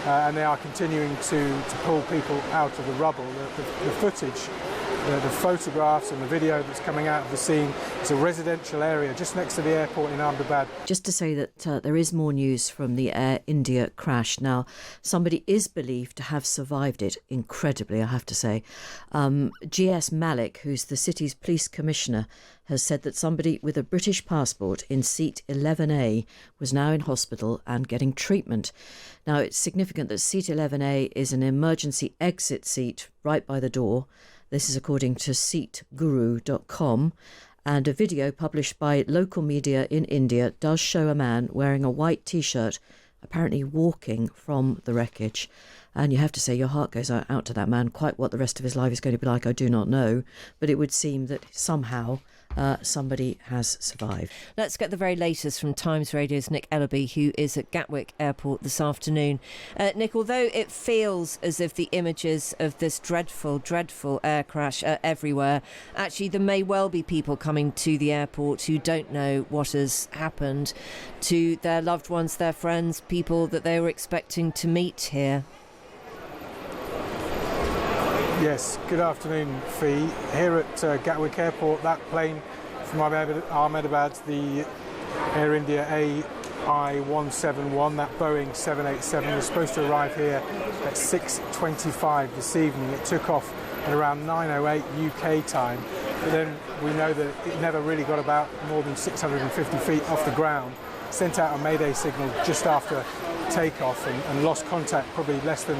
and they are continuing to pull people out of the rubble. The footage, the photographs and the video that's coming out of the scene, it's a residential area just next to the airport in Ahmedabad. Just to say that there is more news from the Air India crash. Now, somebody is believed to have survived it, incredibly, I have to say. G.S. Malik, who's the city's police commissioner, has said that somebody with a British passport in seat 11A was now in hospital and getting treatment. Now, it's significant that seat 11A is an emergency exit seat right by the door. This is according to seatguru.com, and a video published by local media in India does show a man wearing a white T-shirt apparently walking from the wreckage. And you have to say your heart goes out to that man. Quite what the rest of his life is going to be like, I do not know. But it would seem that somehow somebody has survived. Let's get the very latest from Times Radio's Nick Ellaby, who is at Gatwick Airport this afternoon. Nick, although it feels as if the images of this dreadful, dreadful air crash are everywhere, actually there may well be people coming to the airport who don't know what has happened to their loved ones, their friends, people that they were expecting to meet here. Yes, good afternoon, Fee. Here at Gatwick Airport, that plane from Ahmedabad, the Air India AI-171, that Boeing 787, was supposed to arrive here at 6:25 this evening. It took off at around 9:08 UK time, but then we know that it never really got about more than 650 feet off the ground. Sent out a mayday signal just after takeoff and lost contact probably less than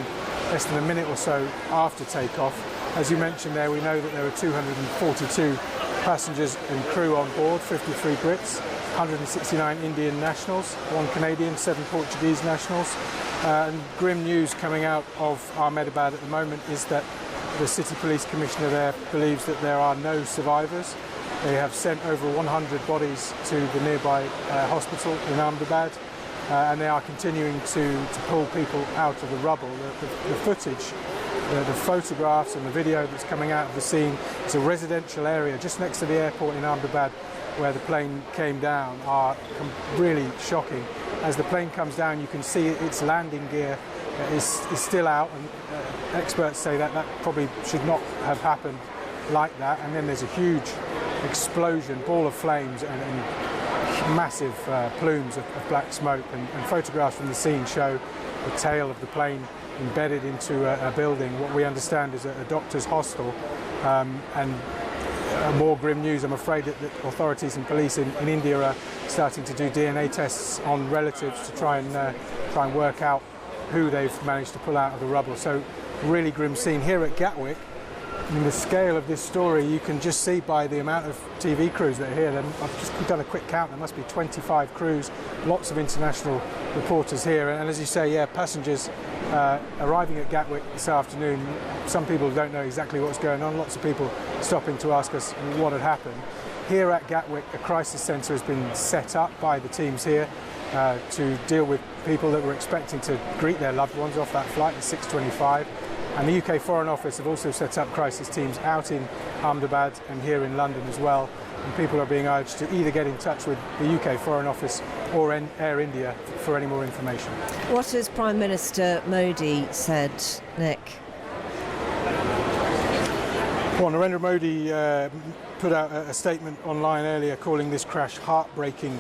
a minute or so after takeoff. As you mentioned there, we know that there were 242 passengers and crew on board, 53 Brits, 169 Indian nationals, 1 Canadian, 7 Portuguese nationals. And grim news coming out of Ahmedabad at the moment is that the City Police Commissioner there believes that there are no survivors. They have sent over 100 bodies to the nearby hospital in Ahmedabad. And they are continuing to pull people out of the rubble. The footage, the photographs and the video that's coming out of the scene, it's a residential area just next to the airport in Ahmedabad where the plane came down, are really shocking. As the plane comes down, you can see its landing gear is still out, and experts say that probably should not have happened like that. And then there's a huge explosion, ball of flames and massive plumes of black smoke, and photographs from the scene show the tail of the plane embedded into a building, what we understand is a doctor's hostel. And more grim news, I'm afraid, that authorities and police in India are starting to do DNA tests on relatives to try and work out who they've managed to pull out of the rubble. So really grim scene here at Gatwick. I mean, the scale of this story you can just see by the amount of TV crews that are here. I've just done a quick count, there must be 25 crews, lots of international reporters here. And as you say, yeah, passengers arriving at Gatwick this afternoon. Some people don't know exactly what's going on, lots of people stopping to ask us what had happened. Here at Gatwick, a crisis centre has been set up by the teams here to deal with people that were expecting to greet their loved ones off that flight at 6:25. And the UK Foreign Office have also set up crisis teams out in Ahmedabad and here in London as well. And people are being urged to either get in touch with the UK Foreign Office or Air India for any more information. What has Prime Minister Modi said, Nick? Well, Narendra Modi put out a statement online earlier calling this crash heartbreaking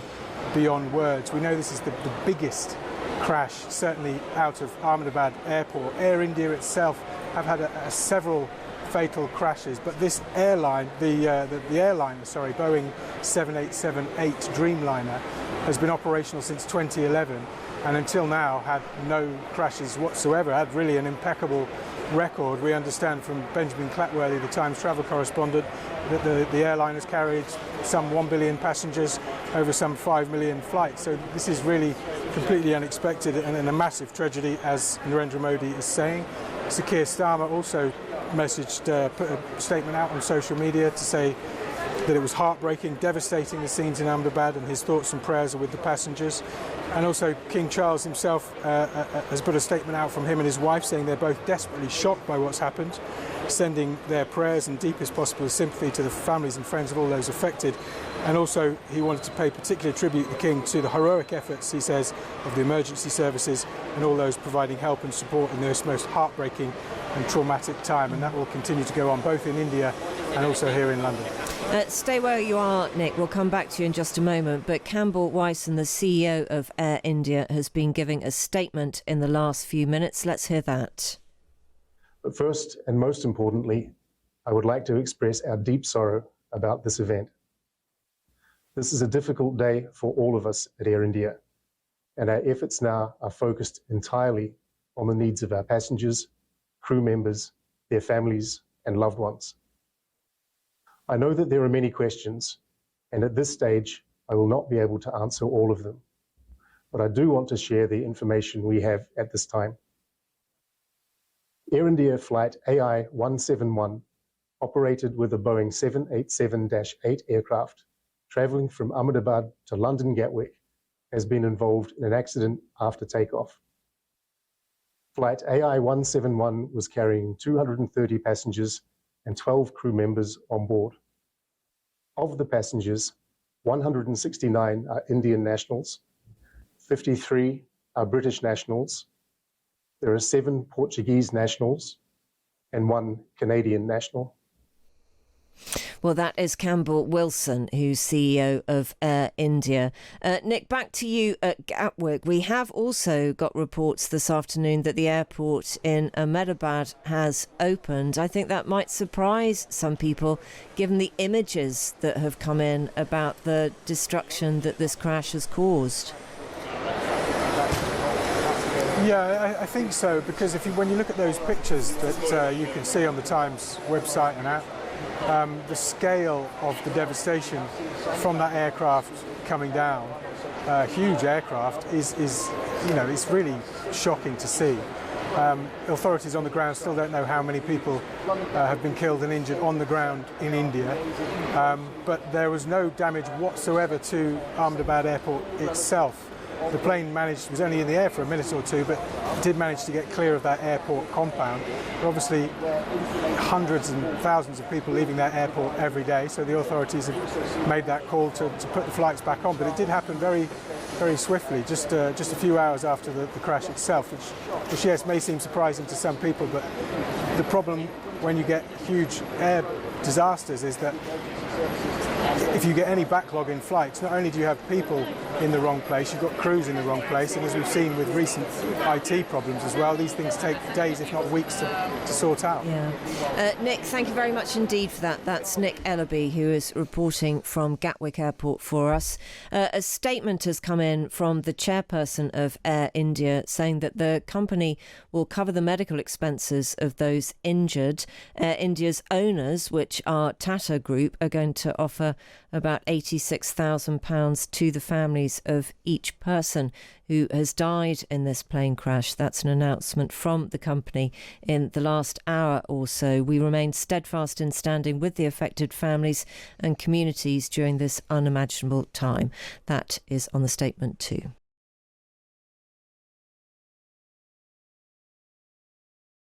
beyond words. We know this is the biggest crash, certainly out of Ahmedabad Airport. Air India itself have had several fatal crashes, but this airline, the airliner, Boeing 787-8 Dreamliner, has been operational since 2011 and until now had no crashes whatsoever, had really an impeccable record. We understand from Benjamin Clatworthy, the Times travel correspondent, that the airline has carried some 1 billion passengers over some 5 million flights. So this is really completely unexpected and a massive tragedy, as Narendra Modi is saying. Sir Keir Starmer also put a statement out on social media to say that it was heartbreaking, devastating, the scenes in Ahmedabad, and his thoughts and prayers are with the passengers. And also King Charles himself has put a statement out from him and his wife saying they're both desperately shocked by what's happened. sending their prayers and deepest possible sympathy to the families and friends of all those affected. And also he wanted to pay particular tribute, the King, to the heroic efforts, he says, of the emergency services and all those providing help and support in this most heartbreaking and traumatic time. And that will continue to go on both in India and also here in London. Stay where you are, Nick. We'll come back to you in just a moment. But Campbell Wyson, the CEO of Air India, has been giving a statement in the last few minutes. Let's hear that. But first, and most importantly, I would like to express our deep sorrow about this event. This is a difficult day for all of us at Air India, and our efforts now are focused entirely on the needs of our passengers, crew members, their families, and loved ones. I know that there are many questions, and at this stage, I will not be able to answer all of them, but I do want to share the information we have at this time. Air India flight AI 171, operated with a Boeing 787-8 aircraft, travelling from Ahmedabad to London Gatwick, has been involved in an accident after takeoff. Flight AI 171 was carrying 230 passengers and 12 crew members on board. Of the passengers, 169 are Indian nationals, 53 are British nationals, there are 7 Portuguese nationals, and 1 Canadian national. Well, that is Campbell Wilson, who's CEO of Air India. Nick, back to you at Gatwick. We have also got reports this afternoon that the airport in Ahmedabad has opened. I think that might surprise some people, given the images that have come in about the destruction that this crash has caused. Yeah, I think so, because when you look at those pictures that you can see on the Times website and app, the scale of the devastation from that aircraft coming down, huge aircraft, is it's really shocking to see. Authorities on the ground still don't know how many people have been killed and injured on the ground in India, but there was no damage whatsoever to Ahmedabad Airport itself. The plane was only in the air for a minute or two, but did manage to get clear of that airport compound. But obviously, hundreds and thousands of people leaving that airport every day, so the authorities have made that call to put the flights back on. But it did happen very, very swiftly, just a few hours after the crash itself, which yes, may seem surprising to some people, but the problem when you get huge air disasters is that if you get any backlog in flights, not only do you have people in the wrong place, you've got crews in the wrong place, and as we've seen with recent IT problems as well, these things take days, if not weeks, to sort out. Yeah. Nick, thank you very much indeed for that. That's Nick Ellaby, who is reporting from Gatwick Airport for us. A statement has come in from the chairperson of Air India saying that the company will cover the medical expenses of those injured. Air India's owners, which are Tata Group, are going to offer about £86,000 to the families of each person who has died in this plane crash. That's an announcement from the company in the last hour or so. We remain steadfast in standing with the affected families and communities during this unimaginable time. That is on the statement too.